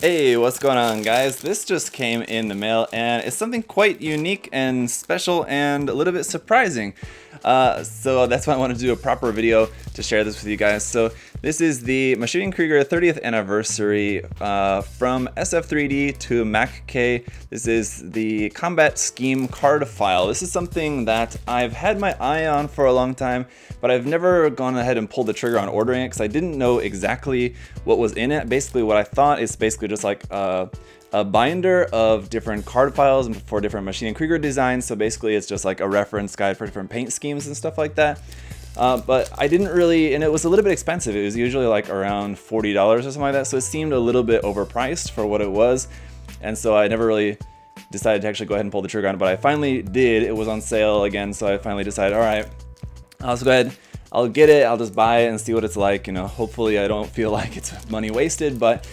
Hey, what's going on, guys? This just came in the mail and it's something quite unique and special and a little bit surprising. So that's why I wanted to do a proper video to share this with you guys. So this is the Maschinen Krieger 30th anniversary from SF3D to Ma.K. This is the combat scheme card file. This is something that I've had my eye on for a long time, but I've never gone ahead and pulled the trigger on ordering it because I didn't know exactly what was in it. Basically what I thought is basically just like a binder of different card files and for different Maschinen Krieger designs. So basically it's just like a reference guide for different paint schemes and stuff like that. But I didn't really, and it was a little bit expensive. It was usually like around $40 or something like that. So it seemed a little bit overpriced for what it was. And so I never really decided to actually go ahead and pull the trigger on it, but I finally did. It was on sale again. So I finally decided, all right, I'll just go ahead, I'll get it. I'll just buy it and see what it's like. You know, hopefully I don't feel like it's money wasted, but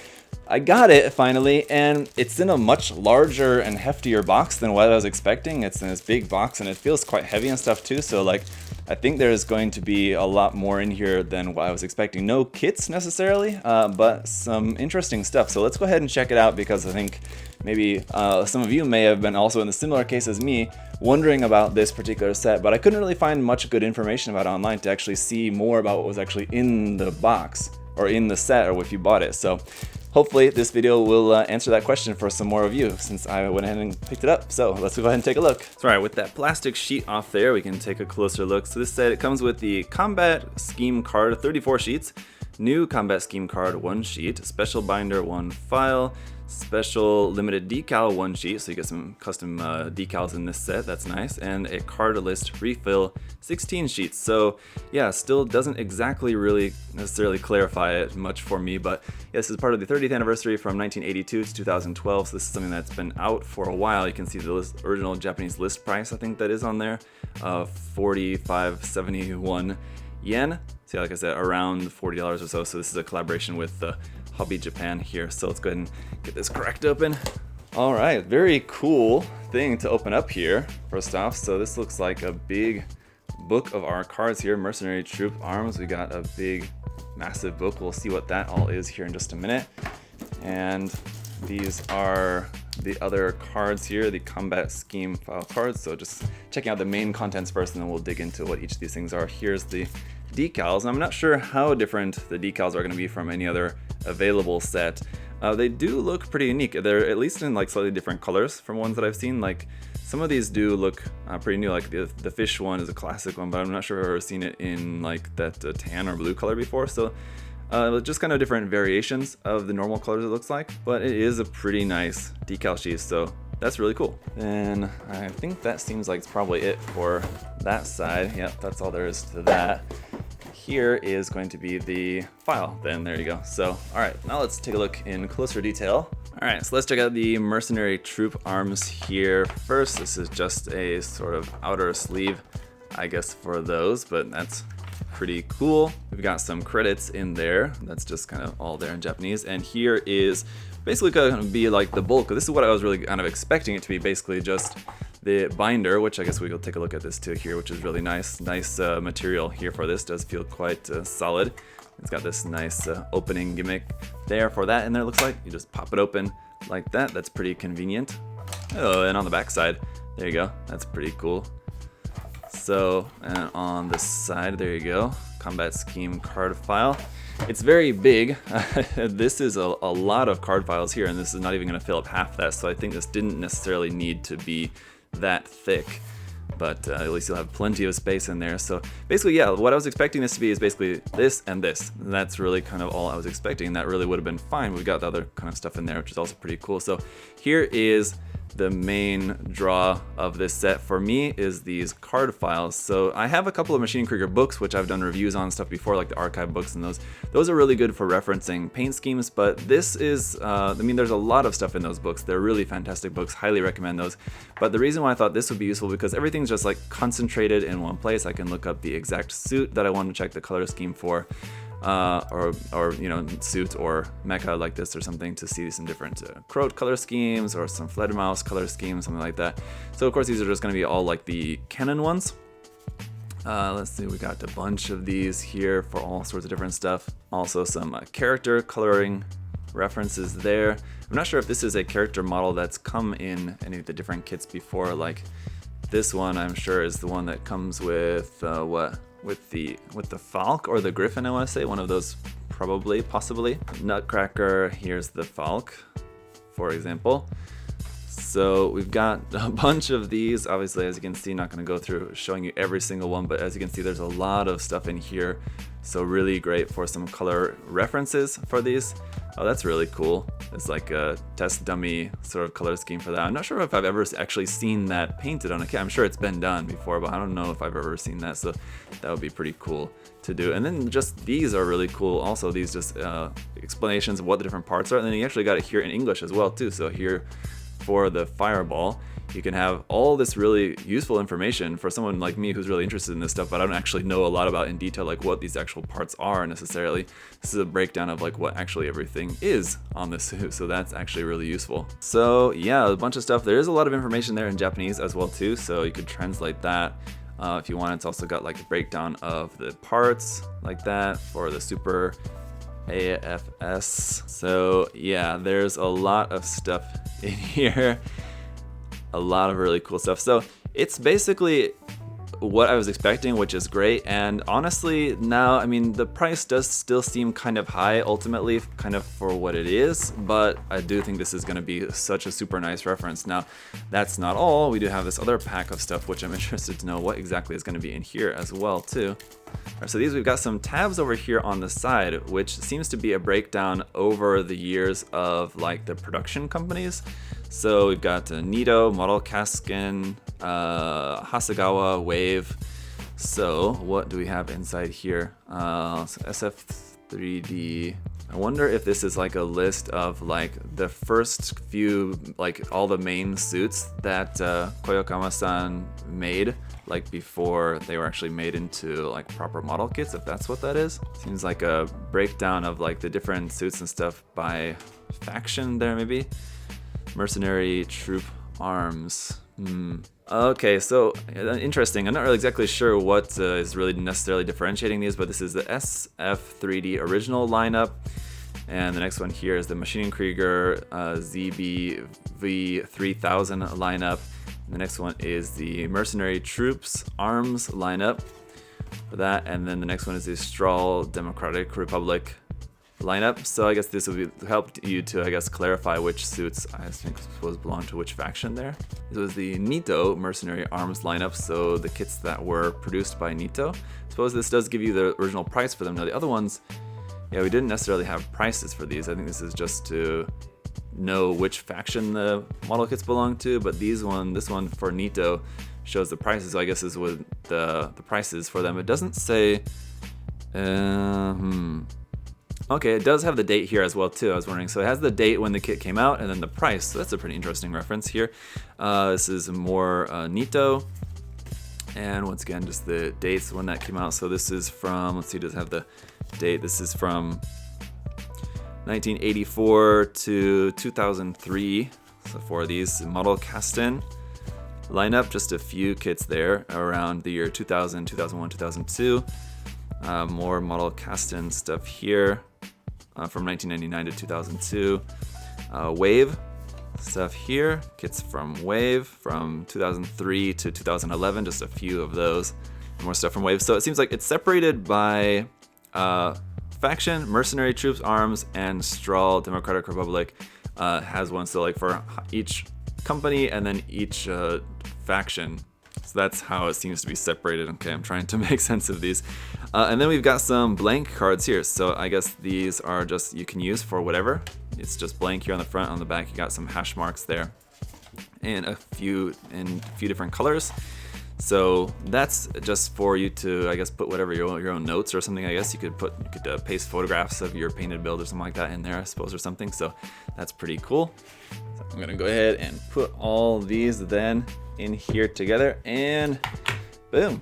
I got it finally, and it's in a much larger and heftier box than what I was expecting. It's in this big box and it feels quite heavy and stuff too. So like, I think there's going to be a lot more in here than what I was expecting. No kits necessarily, but some interesting stuff. So let's go ahead and check it out because I think maybe some of you may have been also in the similar case as me, wondering about this particular set, but I couldn't really find much good information about it online to actually see more about what was actually in the box or in the set or if you bought it. So hopefully this video will answer that question for some more of you since I went ahead and picked it up. So let's go ahead and take a look. So, all right, with that plastic sheet off there, we can take a closer look. So this set, it comes with the Combat Scheme card, 34 sheets, new Combat Scheme card, 1 sheet, special binder, 1 file, special limited decal, 1 sheet, so you get some custom decals in this set, that's nice, and a card list refill, 16 sheets. So yeah, still doesn't exactly really necessarily clarify it much for me, but yeah, this is part of the 30th anniversary from 1982 to 2012, so this is something that's been out for a while. You can see the original Japanese list price, I think that is on there, 45.71 yen. So like I said, around $40 or so. So this is a collaboration with Hobby Japan here. So let's go ahead and get this cracked open. All right, very cool thing to open up here, first off. So this looks like a big book of our cards here, Mercenary Troop Arms. We got a big, massive book. We'll see what that all is here in just a minute. And these are the other cards here, the Combat Scheme file cards. So just checking out the main contents first, and then we'll dig into what each of these things are. Here's the decals. I'm not sure how different the decals are going to be from any other available set. They do look pretty unique. They're at least in like slightly different colors from ones that I've seen. Like some of these do look pretty new. Like the fish one is a classic one, but I'm not sure I've ever seen it in like that tan or blue color before. So just kind of different variations of the normal colors it looks like, but it is a pretty nice decal sheet. So that's really cool. And I think that seems like it's probably it for that side. Yep, that's all there is to that. Here is going to be the file then, there you go. So, all right, now let's take a look in closer detail. All right, so let's check out the Mercenary Troop Arms here first. This is just a sort of outer sleeve, I guess, for those, but that's pretty cool. We've got some credits in there. That's just kind of all there in Japanese. And here is basically going to be like the bulk. This is what I was really kind of expecting it to be, basically just the binder, which I guess we will take a look at this too here, which is really nice. Nice material here for this. Does feel quite solid. It's got this nice opening gimmick there for that, and there it looks like you just pop it open like that. That's pretty convenient. Oh, and on the back side, there you go. That's pretty cool. So, and on the side, there you go. Combat Scheme card file. It's very big. This is a lot of card files here, and this is not even going to fill up half that. So I think this didn't necessarily need to be that thick, but at least you'll have plenty of space in there. So basically, yeah, what I was expecting this to be is basically this and this. And that's really kind of all I was expecting. That really would have been fine. We've got the other kind of stuff in there, which is also pretty cool. So here is the main draw of this set for me is these card files. So I have a couple of Maschinen Krieger books, which I've done reviews on stuff before, like the archive books, and those are really good for referencing paint schemes. But this is, I mean, there's a lot of stuff in those books. They're really fantastic books. Highly recommend those. But the reason why I thought this would be useful because everything's just like concentrated in one place. I can look up the exact suit that I want to check the color scheme for. Or you know, suit or mecha like this or something to see some different Croat color schemes or some Fledermaus color schemes, something like that. So of course these are just going to be all like the canon ones. Let's see, we got a bunch of these here for all sorts of different stuff. Also some character coloring references there. I'm not sure if this is a character model that's come in any of the different kits before. Like this one, I'm sure is the one that comes with with the Falk or the Griffin. I want to say one of those, probably, possibly. Nutcracker. Here's the Falk, for example. So we've got a bunch of these. Obviously, as you can see, not going to go through showing you every single one, but as you can see, there's a lot of stuff in here. So really great for some color references for these. Oh, that's really cool. It's like a test dummy sort of color scheme for that. I'm not sure if I've ever actually seen that painted on a kit. I'm sure it's been done before, but I don't know if I've ever seen that. So that would be pretty cool to do. And then just these are really cool. Also, these just explanations of what the different parts are. And then you actually got it here in English as well too. So here for the fireball, you can have all this really useful information for someone like me who's really interested in this stuff, but I don't actually know a lot about in detail like what these actual parts are necessarily. This is a breakdown of like what actually everything is on this suit, so that's actually really useful. So yeah, a bunch of stuff. There is a lot of information there in Japanese as well too, so you could translate that if you want. It's also got like a breakdown of the parts like that for the Super AFS. So yeah, there's a lot of stuff in here. A lot of really cool stuff. So it's basically what I was expecting, which is great. And honestly, now, I mean, the price does still seem kind of high ultimately, kind of for what it is, but I do think this is going to be such a super nice reference. Now, that's not all. We do have this other pack of stuff, which I'm interested to know what exactly is going to be in here as well, too. So these, we've got some tabs over here on the side, which seems to be a breakdown over the years of like the production companies. So we've got Nito, Model Kaskin, Hasegawa, Wave. So what do we have inside here? So SF3D. I wonder if this is like a list of like the first few, like all the main suits that Koyokama-san made, like before they were actually made into like proper model kits, if that's what that is. Seems like a breakdown of like the different suits and stuff by faction there maybe. Mercenary troop arms. Okay, so interesting. I'm not really exactly sure what is really necessarily differentiating these, but this is the SF3D original lineup. And the next one here is the Maschinen Krieger ZBV3000 lineup. And the next one is the Mercenary Troops Arms lineup for that. And then the next one is the Strahl Democratic Republic lineup. So I guess this would help you to, I guess, clarify which suits I suppose belong to which faction there. This was the Nito Mercenary Arms lineup, so the kits that were produced by Nito. I suppose this does give you the original price for them. Now the other ones, yeah, we didn't necessarily have prices for these. I think this is just to know which faction the model kits belong to, but this one for Nito shows the prices, so I guess is what the prices for them. It doesn't say, Okay, it does have the date here as well too, I was wondering. So it has the date when the kit came out and then the price. So that's a pretty interesting reference here. This is more Nito. And once again, just the dates when that came out. So this is from, let's see, does it have the date? This is from 1984 to 2003. So for these Model Kasten lineup, just a few kits there around the year 2000, 2001, 2002. More Model Kasten stuff here from 1999 to 2002. Wave stuff here, kits from Wave from 2003 to 2011, just a few of those. More stuff from Wave. So it seems like it's separated by faction, Mercenary Troops Arms, and Strahl Democratic Republic has one. So like for each company and then each faction. So that's how it seems to be separated. Okay, I'm trying to make sense of these. And then we've got some blank cards here. So I guess these are just, you can use for whatever. It's just blank here on the front, on the back, you got some hash marks there. And a few different colors. So that's just for you to, I guess, put whatever your own notes or something. I guess you could paste photographs of your painted build or something like that in there, I suppose, or something. So that's pretty cool. So I'm gonna go ahead and put all these then in here together, and boom,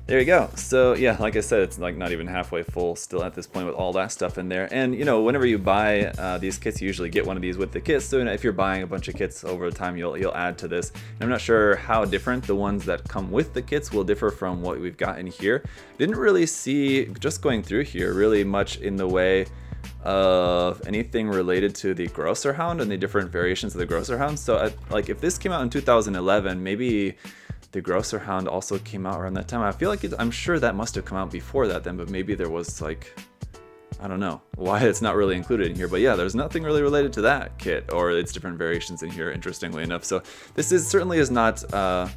there you go. So yeah, like I said, it's like not even halfway full still at this point with all that stuff in there. And you know, whenever you buy these kits, you usually get one of these with the kits. So you know, if you're buying a bunch of kits over time, you'll add to this. And I'm not sure how different the ones that come with the kits will differ from what we've got in here. Didn't really see, just going through here, really much in the way of anything related to the Grosser Hound and the different variations of the Grosser Hound. So like if this came out in 2011, maybe the Grosser Hound also came out around that time. I feel like I'm sure that must have come out before that then, but maybe there was like, I don't know why it's not really included in here, but yeah, there's nothing really related to that kit or its different variations in here, interestingly enough. So this certainly is not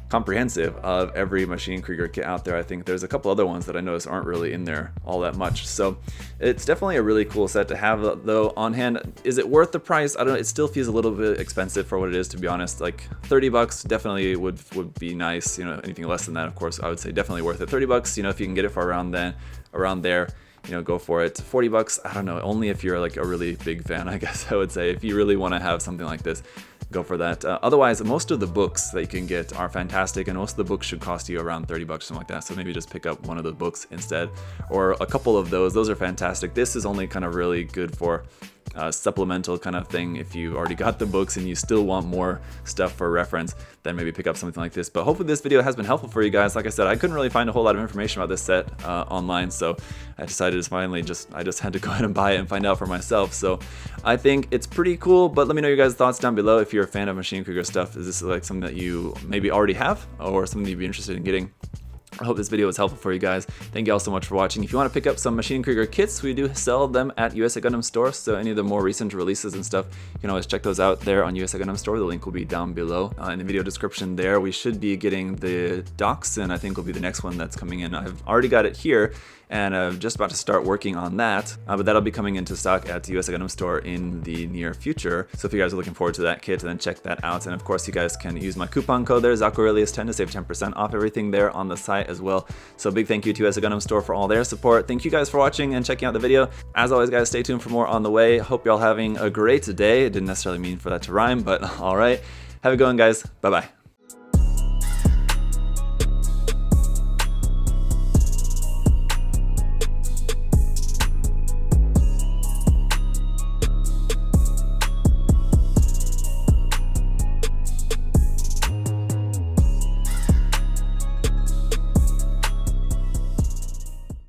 comprehensive of every Maschinen Krieger kit out there. I think there's a couple other ones that I noticed aren't really in there all that much. So it's definitely a really cool set to have though on hand. Is it worth the price? I don't know. It still feels a little bit expensive for what it is, to be honest. Like 30 bucks definitely would be nice. You know, anything less than that, of course, I would say definitely worth it. 30 bucks, you know, if you can get it for around there, you know, go for it. 40 bucks, I don't know, only if you're like a really big fan, I guess I would say. If you really want to have something like this, go for that. Otherwise, most of the books that you can get are fantastic, and most of the books should cost you around 30 bucks, something like that. So maybe just pick up one of the books instead, or a couple of those. Those are fantastic. This is only kind of really good for supplemental kind of thing. If you already got the books and you still want more stuff for reference, then maybe pick up something like this. But hopefully this video has been helpful for you guys. Like I said, I couldn't really find a whole lot of information about this set online, so I decided to finally I just had to go ahead and buy it and find out for myself. So I think it's pretty cool, but let me know your guys' thoughts down below. If you're a fan of Maschinen Krieger stuff, is this like something that you maybe already have or something you'd be interested in getting? I hope this video was helpful for you guys. Thank you all so much for watching. If you want to pick up some Maschinen Krieger kits, we do sell them at USA Gundam Store. So any of the more recent releases and stuff, you can always check those out there on USA Gundam Store. The link will be down below in the video description there. We should be getting the Dachshund, I think will be the next one that's coming in. I've already got it here, and I'm just about to start working on that, but that'll be coming into stock at the USA Gundam Store in the near future. So if you guys are looking forward to that kit, then check that out. And of course, you guys can use my coupon code there, ZakuAurelius10, to save 10% off everything there on the site as well. So big thank you to USA Gundam Store for all their support. Thank you guys for watching and checking out the video. As always, guys, stay tuned for more on the way. Hope you're all having a great day. It didn't necessarily mean for that to rhyme, but all right. Have a good one, guys. Bye-bye.